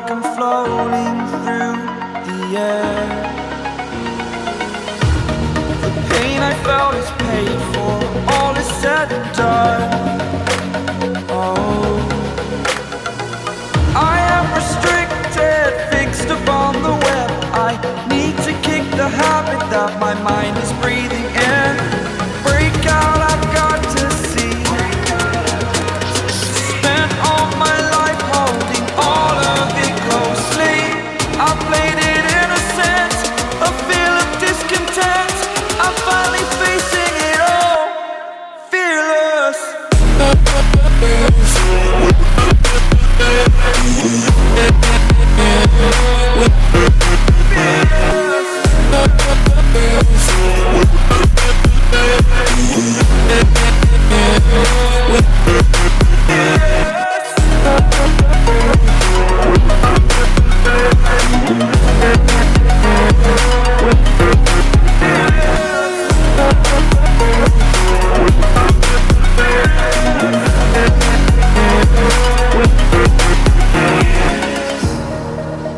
like I'm floating through the air. The pain I felt is paid for, all is said and done. Oh, I am restricted, fixed upon the web. I need to kick the habit that my mind is breathing in. Break out, I've got to see. Spent all my life holding all of it closely. I played it innocent, a feel of discontent. I'm finally facing it all, fearless.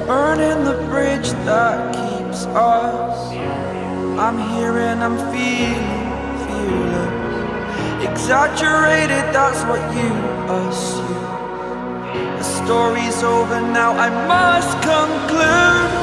Burning the bridge that keeps us. I'm here and I'm feeling fearless. Exaggerated, that's what you assume. The story's over now, I must conclude.